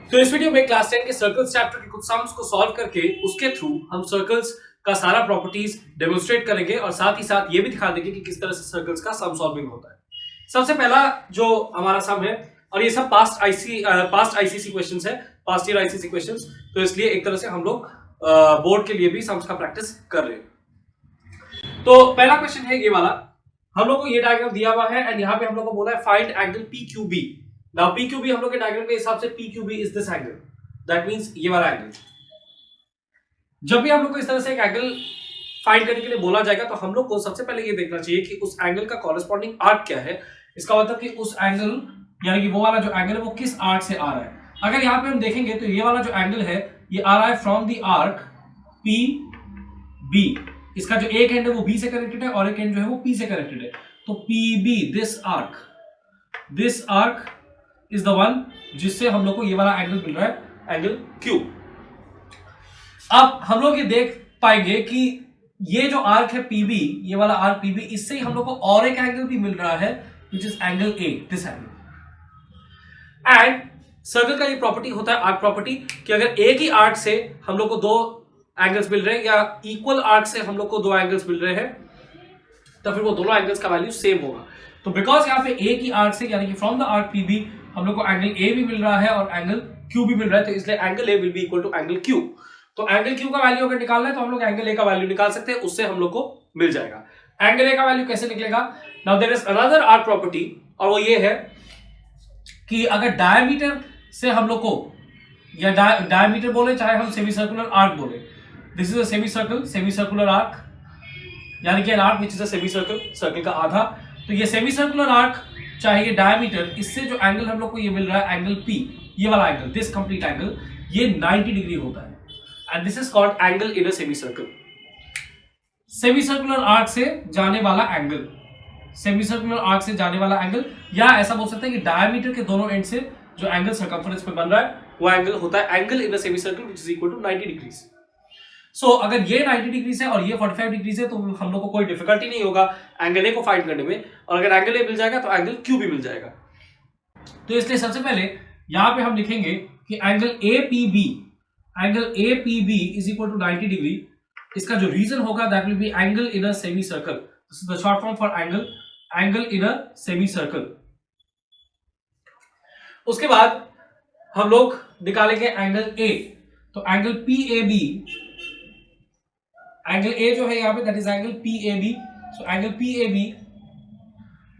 तो इस वीडियो में क्लास 10 के सर्कल्स चैप्टर के कुछ सम्स को सॉल्व करके उसके थ्रू हम सर्कल्स का सारा प्रॉपर्टीज डेमोन्स्ट्रेट करेंगे और साथ ही साथ ये भी दिखा देंगे कि किस तरह से सर्कल्स का सम सॉल्विंग होता है। सबसे पहला जो हमारा सम है, और ये सब पास्ट आईसीसी क्वेश्चंस है, पास्ट ईयर आईसीसी क्वेश्चंस, तो इसलिए एक तरह से हम लोग बोर्ड के लिए भी सम्स का प्रैक्टिस कर रहे हैं। तो पहला क्वेश्चन है ये वाला, हम लोग को ये डायग्राम दिया हुआ है एंड यहाँ पे हम लोग को बोला है find angle PQB। Now PQB हम लोग के डायग्राम के हिसाब से PQB is this angle, that means ये वाला एंगल। जब भी हम लोग को इस तरह से एक एंगल फाइंड करने के लिए बोला जाएगा तो हम लोग को सबसे पहले ये देखना चाहिए कि उस एंगल का कॉरेस्पॉन्डिंग आर्क क्या है। इसका मतलब कि उस एंगल यानी कि वो वाला जो एंगल है वो किस आर्क से आ रहा है। अगर यहाँ पे हम देखेंगे तो ये वाला जो एंगल है ये आ रहा है फ्रॉम द आर्क PB। इसका जो एक एंड है वो B से कनेक्टेड है और एक एंड जो है वो P से कनेक्टेड है। तो PB this arc is the one जिससे हम लोग को ये वाला एंगल मिल रहा है, एंगल Q। अब हम लोग ये देख पाएंगे कि ये जो आर्क है PB, ये वाला आर्क PB, इससे ही हम लोग को और एक एंगल भी मिल रहा है which is angle A, this angle. And circle का ये प्रॉपर्टी होता है आर्क प्रॉपर्टी कि अगर एक ही आर्क से हम लोग को दो एंगल्स मिल रहे हैं या इक्वल आर्क से हम लोग को दो एंगल्स मिल रहे हैं तो फिर वो दोनों एंगल्स का वैल्यू सेम होगा। तो बिकॉज यहाँ पे एक ही आर्क से यानी कि फ्रॉम द आर्क PB हम लोग को एंगल A भी मिल रहा है और एंगल Q भी मिल रहा है, तो इसलिए angle A will be equal to angle Q। तो एंगल Q का वैल्यू अगर निकालना है तो हम लोग एंगल A का वैल्यू निकाल सकते हैं, उससे हम लोग को मिल जाएगा। एंगल A का वैल्यू कैसे निकलेगा? Now there is another arc property और वो ये है कि अगर डायमीटर से हम लोग को या डायमीटर बोले चाहे हम सेमी सर्कुलर आर्क बोले, this is a semi circular arc यानी कि an arc which is a semi circle का आधा। तो ये सेमी सर्कुलर आर्क चाहे ये डायमीटर, इससे जो एंगल हम लोग को ये मिल रहा है एंगल P, ये वाला एंगल, दिस कंप्लीट एंगल, ये 90 डिग्री होता है and this is called angle in a semi circle. Semi circular arc से जाने वाला एंगल, सेमी सर्कुलर आर्क से जाने वाला एंगल, या ऐसा बोल सकते हैं कि डायमीटर के दोनों एंड से जो एंगल सर्कम्फरेंस पे बन रहा है वो एंगल होता है angle in a semi circle which is equal to 90 degrees. So अगर ये 90 डिग्रीज है और ये 45 डिग्रीज है तो हम लोग को कोई डिफिकल्टी नहीं होगा एंगल A को फाइंड करने में, और अगर एंगल A मिल जाएगा तो एंगल Q भी मिल जाएगा। तो इसलिए सबसे पहले यहां पे हम लिखेंगे कि angle APB is equal to 90 degree. इसका जो रीजन होगा that will be angle in a semi circle, this is the short form for angle in a semi circle. उसके बाद हम लोग निकालेंगे एंगल A। तो एंगल PAB, एंगल A जो है यहाँ पे that is angle PAB। So angle PAB,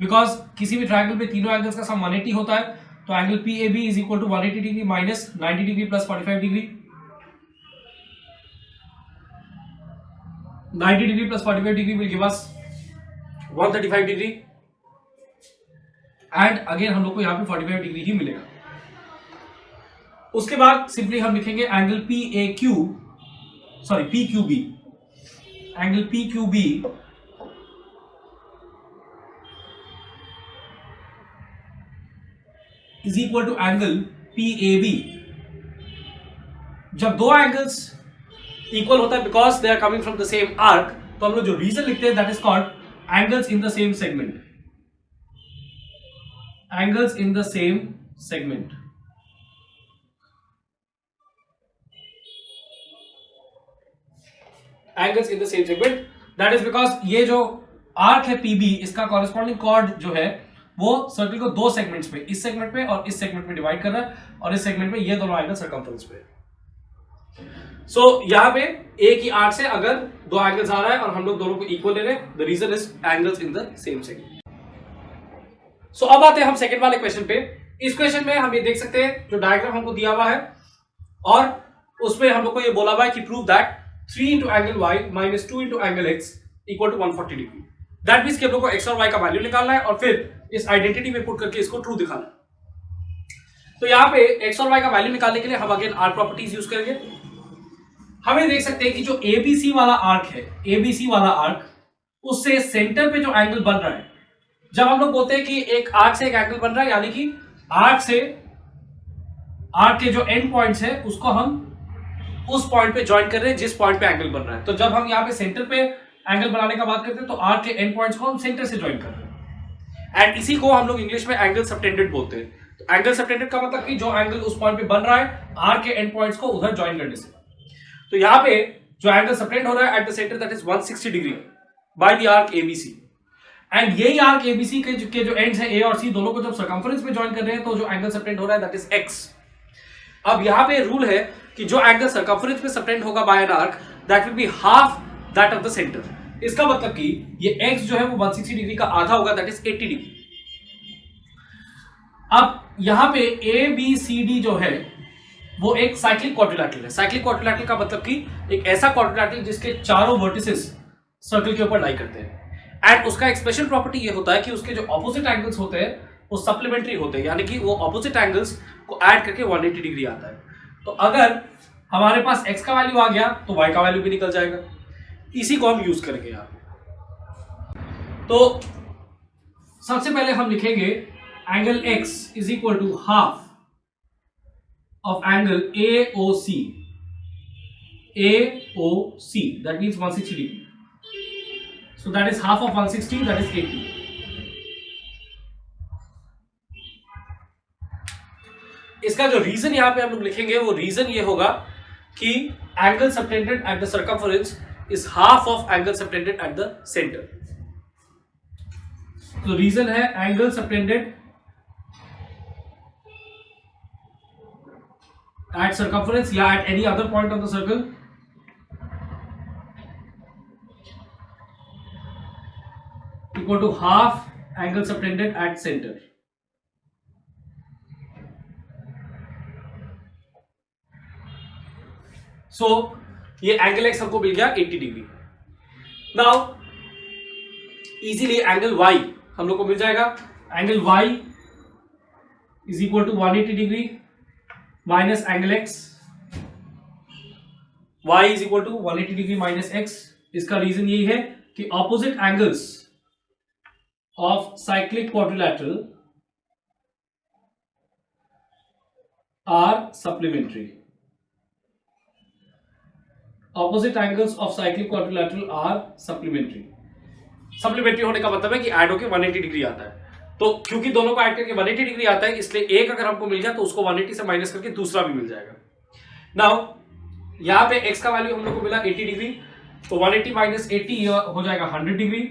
because किसी भी ट्रायंगल में तीनों एंगल्स का सम 180 होता है, तो angle PAB is equal to 180 degree minus 90 degree plus 45 degree. 90 degree plus 45 degree will give us 135 degree and again हम लोग को यहाँ पे 45 डिग्री ही मिलेगा। उसके बाद सिंपली हम लिखेंगे angle PQB, angle PQB is equal to angle PAB। जब दो एंगल्स इक्वल होता है because they are coming from the same arc, तो हम लोग जो रीजन लिखते हैं that is called angles in the same segment, angles in the same segment. Angles in the same segment that is because ये जो आर्क है PB, इसका कॉरेस्पॉन्डिंग कॉर्ड जो है वो सर्कल को दो सेगमेंट्स में, इस सेगमेंट पे और इस सेगमेंट में डिवाइड कर रहा है, और इस सेगमेंट में ये दोनों एंगल सर्कम्फ्रेंस पे। सो यहां पे एक ही आर्क से अगर दो एंगल्स आ रहा है और हम लोग दोनों को इक्वल ले रहे हैं, the reason is angles in the same segment. So अब आते हैं हम सेकंड वाले क्वेश्चन पे। इस क्वेश्चन में हम ये देख सकते हैं जो डायग्राम हमको दिया हुआ है और उसमें हम लोग को ये बोला हुआ है कि prove that 3 into angle y minus 2 into angle x equal to 140 degree. That means कि हम लोग को x और y का वैल्यू निकालना है और फिर इस आइडेंटिटी में पुट करके इसको ट्रू दिखाना है। तो यहाँ पे x और y का वैल्यू निकालने के लिए हम अगेन आर्क प्रॉपर्टीज यूज करेंगे। हम ये देख सकते हैं कि जो ABC वाला आर्क है, ABC वाला आर्क, उससे सेंटर पे जो एंगल बन रहा है, जब हम लोग बोलते हैं कि एक आर्क से एक एंगल बन रहा है यानी कि आर्क के जो एंड पॉइंट्स है उसको हम उस पॉइंट पे ज्वाइन कर रहे हैं जिस पॉइंट पे एंगल बन रहा है। तो जब हम यहाँ पे सेंटर पे एंगल बनाने का बात करते हैं तो आर्क के एंड पॉइंट्स को हम सेंटर से ज्वाइन कर रहे हैं एंड इसी को हम लोग इंग्लिश में एंगल सबटेंडेड बोलते हैं। तो एंगल सबटेंडेड का मतलब कि जो एंगल उस पॉइंट पे बन रहा है आर्क के एंड पॉइंट्स को उधर ज्वाइन करने से। तो यहां पे जो एंगल सबटेंड हो रहा है eight the centre that is 160 degree by the arc ABC, and यही आर्क एबीसी के जो एंड्स है ए और सी दोनों को जब सर्कम्फरेंस में ज्वाइन कर रहे हैं तो जो एंगल सबटेंड हो रहा है दैट इज एक्स। अब यहां पे रूल है कि जो एंगल सर्कम्फरेंस में सबटेंड होगा by an arc that will be half that of the centre. इसका मतलब कि ये x जो है वो 160 डिग्री का आधा होगा दैट इज 80 डिग्री। अब यहां पे ए बी सी डी जो है वो एक साइक्लिक क्वाड्रिलैटरल है। साइक्लिक क्वाड्रिलैटरल का मतलब कि एक ऐसा क्वाड्रिलैटरल जिसके चारों वर्टिसेस सर्कल के ऊपर लाई करते हैं, एंड उसका एक स्पेशल प्रॉपर्टी ये होता है कि उसके जो ऑपोजिट एंगल्स होते हैं वो सप्लीमेंट्री होते हैं, यानी कि वो ऑपोजिट एंगल्स को ऐड करके 180 डिग्री आता है। तो अगर हमारे पास x का वैल्यू आ गया तो y का वैल्यू भी निकल जाएगा। इसी को हम यूज करेंगे यहां पे। तो सबसे पहले हम लिखेंगे angle x is equal to half of angle AOC, that means 160 degree. So that is half of 160, that is 80. इसका जो रीजन यहां पे हम लोग लिखेंगे वो रीजन ये होगा कि angle subtended at the circumference is half of angle subtended at the centre. तो रीजन है एंगल सबटेंडेड एट सर्कम्फरेंस या at any other point of the circle equal to half angle subtended at centre. So ये angle X हमको मिल गया 80 degree. Now easily angle Y हम लोग को मिल जाएगा। Angle Y is equal to 180 degree minus angle X. Y is equal to 180 degree minus x. इसका रीजन यही है कि opposite angles of cyclic quadrilateral are supplementary. Opposite angles of cyclic quadrilateral are supplementary. Supplementary होने का मतलब है कि add होकर 180 डिग्री आता है। तो क्योंकि दोनों को ऐड करके 180 डिग्री आता है इसलिए एक अगर हमको मिल गया तो उसको 180 से माइनस करके दूसरा भी मिल जाएगा। नाउ यहां पे x का वैल्यू हम लोग को मिला 80 डिग्री, तो 180 माइनस 80 हो जाएगा 100 डिग्री।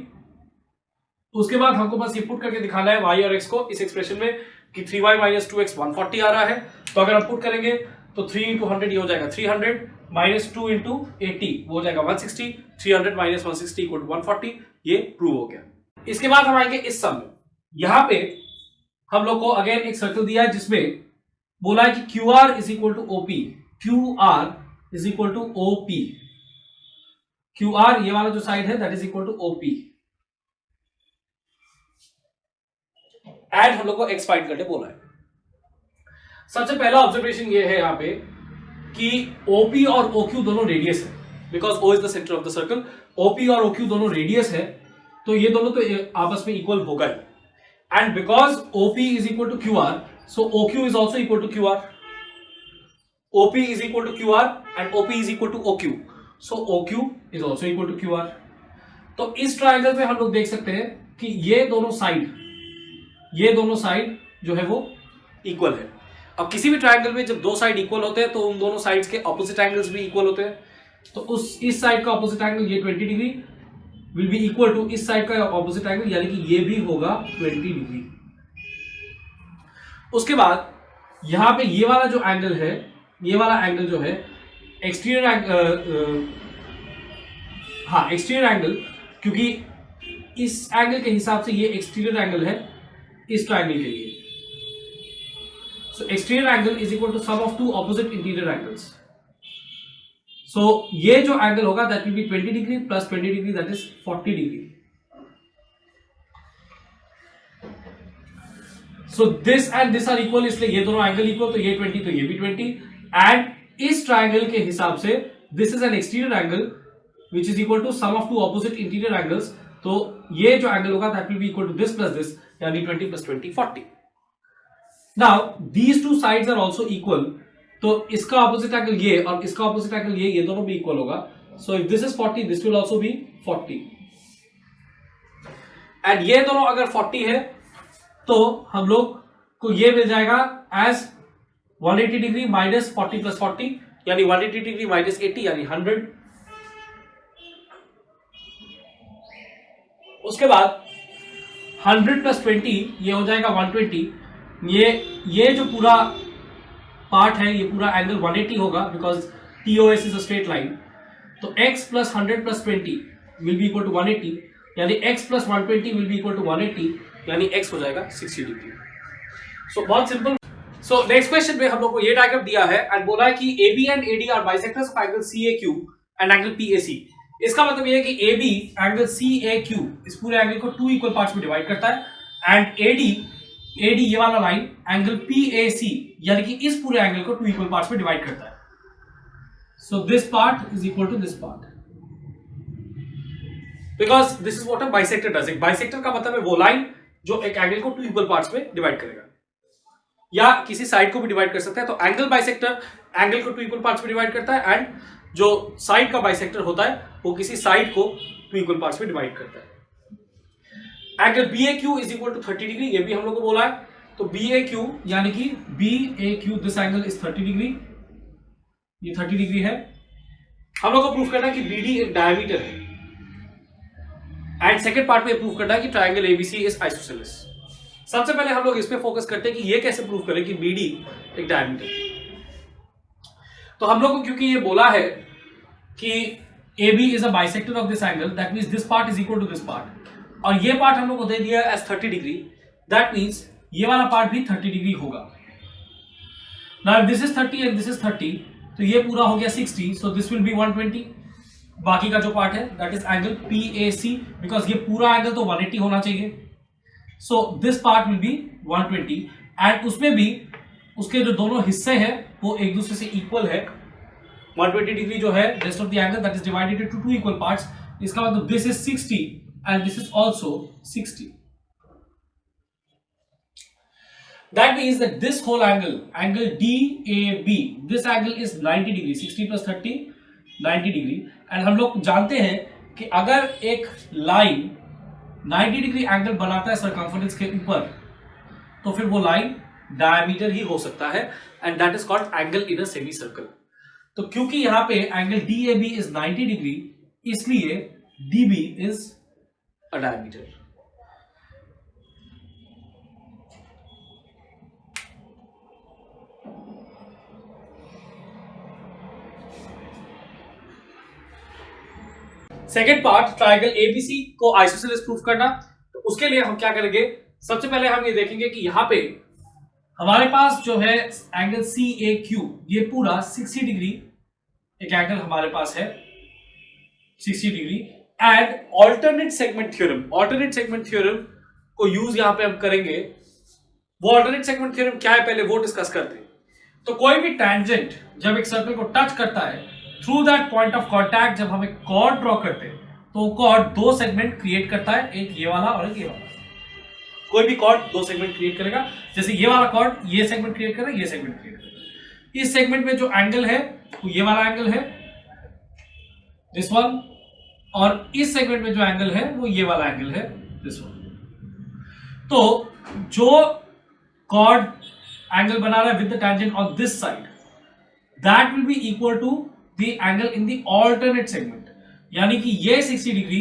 उसके बाद हमको बस ये पुट करके दिखाना है y और x को इस एक्सप्रेशन में कि 3y माइनस 2x 140 आ रहा है। तो अगर हम पुट करेंगे तो 3 इंटू 100 ये हो जाएगा 300 माइनस 2 इंटू 80 वो हो जाएगा 160। 300 माइनस 160 इक्वल टू 140। ये प्रूव हो गया। इसके बाद हम आएंगे इस सम में। यहां पे हम लोग को अगेन एक सर्कल दिया है जिसमें बोला है कि QR is equal to OP। QR is equal to OP। QR ये वाला जो साइड है that is equal to OP। And हम लोग को x फाइंड करके बोला है। सबसे पहला ऑब्जर्वेशन ये है यहां पे कि OP और OQ दोनों रेडियस है, because O is the centre of the circle. OP और OQ दोनों रेडियस है तो ये दोनों तो आपस में इक्वल होगा ही। And because OP is equal to QR so OQ is also equal to QR। OP is equal to QR and OP is equal to OQ so OQ is also equal to QR। तो इस triangle पे हम लोग देख सकते हैं कि ये दोनों साइड जो है वो इक्वल है। अब किसी भी ट्राइंगल में जब दो साइड इक्वल होते हैं तो उन दोनों साइड्स के ऑपोजिट एंगल्स भी इक्वल होते हैं। तो इस साइड का ऑपोजिट एंगल ये 20 degree will be equal to इस साइड का ऑपोजिट एंगल यानी कि ये भी होगा 20 डिग्री। उसके बाद यहां पे ये वाला जो एंगल है, ये वाला एंगल जो है एक्सटीरियर एंगल, क्योंकि इस एंगल के हिसाब से ये एक्सटीरियर एंगल है इस ट्राइंगल के लिए। So exterior angle is equal to sum of two opposite interior angles. So ये जो एंगल होगा that will be 20 degree plus 20 degree that is 40 degree. So this and this are equal इसलिए ये दोनों एंगल इक्वल, तो ये 20 तो ये भी 20। एंड इस ट्राइंगल के हिसाब से this is an exterior angle which is equal to sum of two opposite interior angles। तो ये जो एंगल होगा that will be equal to this plus this यानी 20 plus 20 40। Now these two sides are also equal, तो इसका opposite angle ये और इसका ऑपोजिट एंगल ये दोनों भी इक्वल होगा। So if this is 40 this will also be 40। And ये दोनों अगर 40 है तो हम लोग को ये मिल जाएगा एज 180 डिग्री माइनस 40 प्लस 40 यानी 180 डिग्री माइनस 80 यानी 100। उसके बाद 100 प्लस 20 ये हो जाएगा 120। ये जो पूरा पार्ट है ये पूरा एंगल 180 होगा because TOS is a straight line. तो x plus 100 plus 20 will be equal to 180 यानी x plus 120 will be equal to 180 यानी x हो जाएगा 60 डिग्री। सो बहुत सिंपल। सो नेक्स्ट क्वेश्चन में हम लोग को ये डायग्राम दिया है एंड बोला है कि AB and AD are bisectors of angle CAQ and angle PAC। इसका मतलब ये है कि AB एंगल CAQ इस पूरे एंगल को 2 इक्वल पार्ट्स में डिवाइड करता है एंड AD ये वाला लाइन एंगल PAC यानी कि इस पूरे एंगल को 2 इक्वल पार्ट्स में डिवाइड करता है। So this part is equal to this part because this is what a bisector does. एक बाइसेक्टर का मतलब है वो लाइन जो एक एंगल को 2 इक्वल पार्ट्स में डिवाइड करेगा या किसी साइड को भी डिवाइड कर सकता है। तो एंगल बाइसेक्टर एंगल को 2 इक्वल पार्ट्स में डिवाइड करता है एंड जो साइड का बाइसेक्टर होता है वो किसी साइड को 2 इक्वल पार्ट्स में डिवाइड करता है। Angle BAQ is equal to 30 degree, ये भी हम लोग को बोला है। तो BAQ यानी कि BAQ this angle is 30 degree, ये 30 डिग्री है। हम लोग को प्रूफ करना है कि BD एक डायमीटर है एंड सेकंड पार्ट में प्रूफ करना है कि ट्रायंगल ABC इज आइसोसेलेस। सबसे पहले हम लोग इस पे फोकस करते हैं कि ये कैसे प्रूफ करें कि BD एक डायमीटर है। तो हम लोग को क्योंकि ये बोला है कि AB is a bisector of this angle that means this part is equal to this part और ये पार्ट हम लोग को दे दिया है एज 30 डिग्री दैट मींस ये वाला पार्ट भी 30 डिग्री होगा। Now this is 30 and this is 30 तो ये पूरा हो गया 60 सो दिस विल बी 120। बाकी का जो पार्ट है that is angle PAC because ये पूरा एंगल तो 180 होना चाहिए। सो this part will be 120 and उसमें भी उसके जो दोनों हिस्से हैं वो एक दूसरे से इक्वल है। 120 डिग्री जो है rest of the angle that is divided into 2 equal parts. इसका मतलब this is 60 and this is also 60। That means that this whole angle, angle DAB, this angle is 90 degree, 60 plus 30, 90 degree. And हम लोग जानते हैं कि अगर एक line 90 degree angle बनाता है सरकमफरेंस के ऊपर तो फिर वो लाइन डायमीटर ही हो सकता है and that is called angle in a semi circle. तो क्योंकि यहां पे एंगल DAB इज 90 डिग्री इसलिए DB is a diameter. Second part triangle ABC को आइसोसेलेस प्रूफ करना। तो उसके लिए हम क्या करेंगे, सबसे पहले हम ये देखेंगे कि यहां पे हमारे पास जो है एंगल CAQ ये पूरा 60 डिग्री एक एंगल हमारे पास है 60 degree and alternate segment theorem को यूज यहां पे हम करेंगे। वो ऑल्टरनेट सेगमेंट थ्योरम क्या है पहले वो डिस्कस करते हैं। तो कोई भी टैंजेंट जब एक सर्कल को टच करता है through that point of contact जब हम एक कॉर्ड ड्रॉ करते हैं तो कॉर्ड 2 सेगमेंट क्रिएट करता है, एक ये वाला और एक ये वाला। कोई भी कॉर्ड 2 सेगमेंट क्रिएट करेगा, जैसे ये वाला कॉर्ड ये सेगमेंट क्रिएट करेगा, ये सेगमेंट क्रिएट करेगा। इस सेगमेंट में जो एंगल है वो ये वाला एंगल है दिस वन और इस सेगमेंट में जो एंगल है वो ये वाला एंगल है दिस वन। तो जो कॉर्ड एंगल बना रहा है with the tangent on this side that will be equal to the angle in the alternate segment, यानी कि ये 60 डिग्री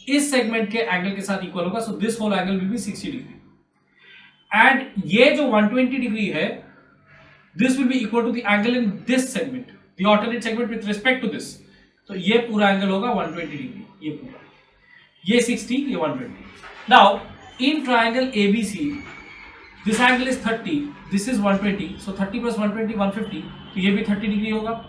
इस सेगमेंट के एंगल के साथ इक्वल होगा। So this whole angle will be 60 degree and ये जो 120 डिग्री है this will be equal to the angle in this segment the alternate segment with respect to this. तो ये पूरा एंगल होगा 120 डिग्री, ये पूरा, ये 60, ये 120। Now in triangle ABC this angle is 30, this is 120, so 30 plus 120 150, तो ये भी 30 डिग्री होगा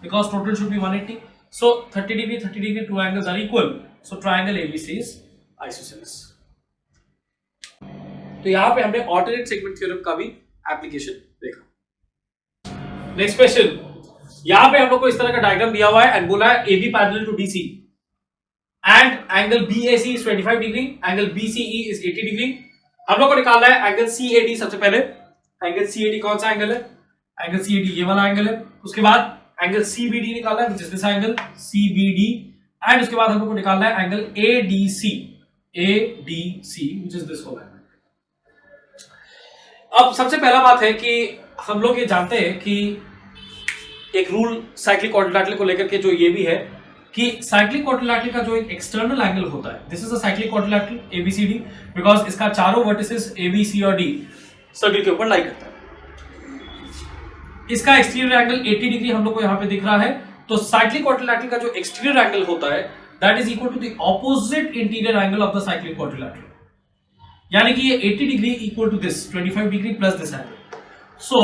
because total should be 180। So 30 degree two angles are equal, so triangle ABC is isosceles. तो यहां पे हमने ऑल्टरनेट सेगमेंट थ्योरम का भी एप्लीकेशन देखा। नेक्स्ट क्वेश्चन, यहां पे हम लोग को इस तरह का डायग्राम दिया हुआ है एंड बोला है AB parallel to DC and angle BAC is 25 degree, angle BCE is 80 degree. हम लोग को निकालना है एंगल CAD। सबसे पहले एंगल CAD कौन सा एंगल है, एंगल CAD ये वाला एंगल है। उसके बाद एंगल CBD निकालना है, जिस दिस एंगल CBD एंड उसके बाद हम लोग को निकालना है angle ADC which is this whole angle. अब सबसे पहला बात है कि हम लोग ये जानते हैं कि एक रूल साइक्लिक क्वाड्रिलैटरल को लेकर के जो ये भी है कि साइक्लिक क्वाड्रिलैटरल का जो एक एक्सटर्नल एंगल होता है, this is a cyclic quadrilateral ABCD, because इसका चारों वर्टिसेस ए बी सी और डी सर्किल के ऊपर लाई करता है। इसका एक्सटीरियर एंगल 80 डिग्री हम लोग को यहां पे दिख रहा है। तो साइक्लिक क्वाड्रिलैटरल का जो एक्सटीरियर एंगल होता है that is equal to the opposite interior angle of the cyclic quadrilateral, यानी कि ये 80 degree equal to this 25 degree plus this angle. So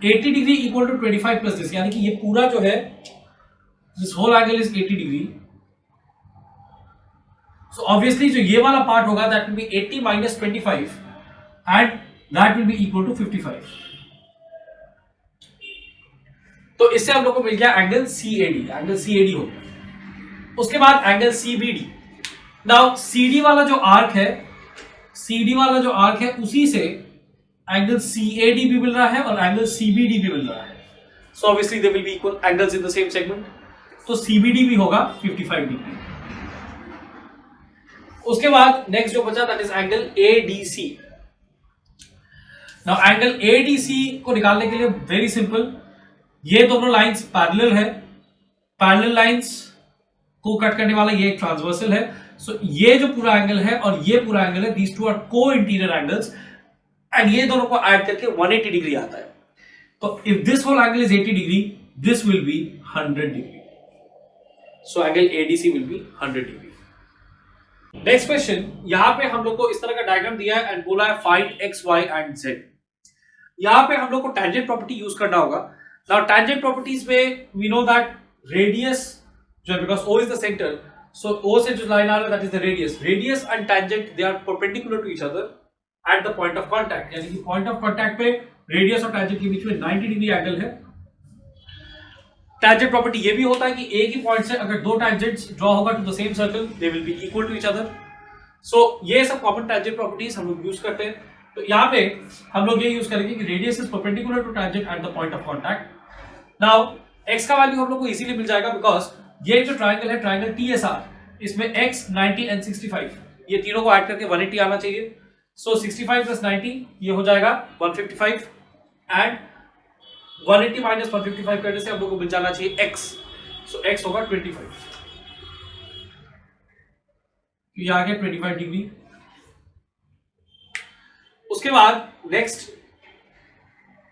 80 degree equal to 25 plus this, यानी कि ये पूरा जो है this whole angle is 80 degree. So obviously जो ये वाला पार्ट होगा that will be 80 minus 25 and that will be equal to 55। तो इससे हम लोग को मिल गया एंगल CAD, एंगल CAD हो गया। उसके बाद एंगल CBD। नाउ CD वाला जो आर्क है, CD वाला जो आर्क है उसी से एंगल CAD भी मिल रहा है और एंगल CBD भी मिल रहा है। So obviously they will be equal angles in the same segment, तो CBD भी होगा 55 डिग्री। उसके बाद नेक्स्ट जो बचा that is angle ADC। Now angle ADC को निकालने के लिए वेरी सिंपल, ये दोनों लाइंस पैरेलल है, पैरेलल लाइंस को कट करने वाला ये एक ट्रांसवर्सल है। सो ये जो पूरा एंगल है और ये पूरा एंगल है, दीज टू आर को इंटीरियर एंगल्स एंड ये दोनों को ऐड करके 180 डिग्री आता है। तो if this whole angle is 80 degree, this will be 100 degree. So angle ADC will be 100 degree. Next question, यहां पे हम लोग को इस तरह का डायग्राम दिया है एंड बोला है find x, y and z। यहां पे हम लोग को टेंजेंट प्रॉपर्टी यूज करना होगा। नाउ टेंजेंट प्रॉपर्टीज में वी नो दैट रेडियस जो है, because O is the centre, so O से जो लाइन आ रहा है that is the radius. Radius and tangent they are perpendicular to each other at the point of contact, यानी कि पॉइंट ऑफ कांटेक्ट पे रेडियस और टेंजेंट के बीच में 90 डिग्री एंगल है। टेंजेंट प्रॉपर्टी ये भी होता है कि एक ही पॉइंट से अगर दो टेंजेंट्स ड्रॉ होगा to the same circle, they will be equal to each other. So ये सब कॉमन टेंजेंट प्रॉपर्टीज हम लोग यूज करते हैं। तो यहाँ पे हम लोग ये यूज करेंगे कि radius is perpendicular to tangent at the point of contact. Now x का वैल्यू हम लोग को इजीली मिल जाएगा, बिकॉज ये जो ट्राइंगल है, ट्राइंगल TSR, इसमें x, 90 एंड 65 ये तीनों को ऐड करके 180 आना चाहिए। सो 65 प्लस 90 ये हो जाएगा 155 एंड 180 माइनस 155 करने से हम लोग को मिल जाना चाहिए x। सो x होगा 25, ये आ गया 25 डिग्री। उसके बाद नेक्स्ट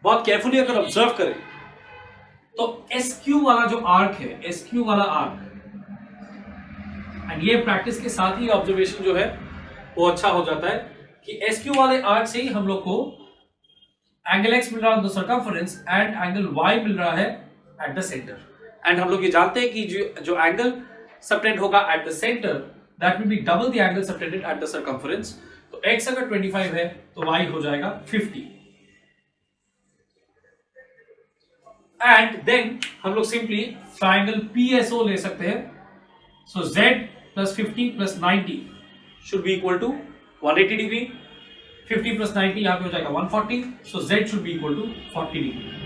बहुत केयरफुली अगर ऑब्जर्व करें तो SQ वाला जो आर्क है, SQ वाला आर्क, एंड ये प्रैक्टिस के साथ ही ऑब्जर्वेशन जो है वो अच्छा हो जाता है कि SQ वाले आर्क से ही हम लोग को एंगल x मिल रहा है on the circumference and angle y मिल रहा है एट द सेंटर। एंड हम लोग ये जानते हैं कि जो एंगल सबटेंड होगा eight the centre that will B double the angle subtended at the circumference. तो x अगर 25 है तो y हो जाएगा 50 एंड देन हम लोग सिंपली ट्राइंगल PSO ले सकते हैं। So z plus 50 plus 90 should be equal to 180 degree. 50 plus 90 यहां पे हो जाएगा 140। So z should be equal to 40 degree.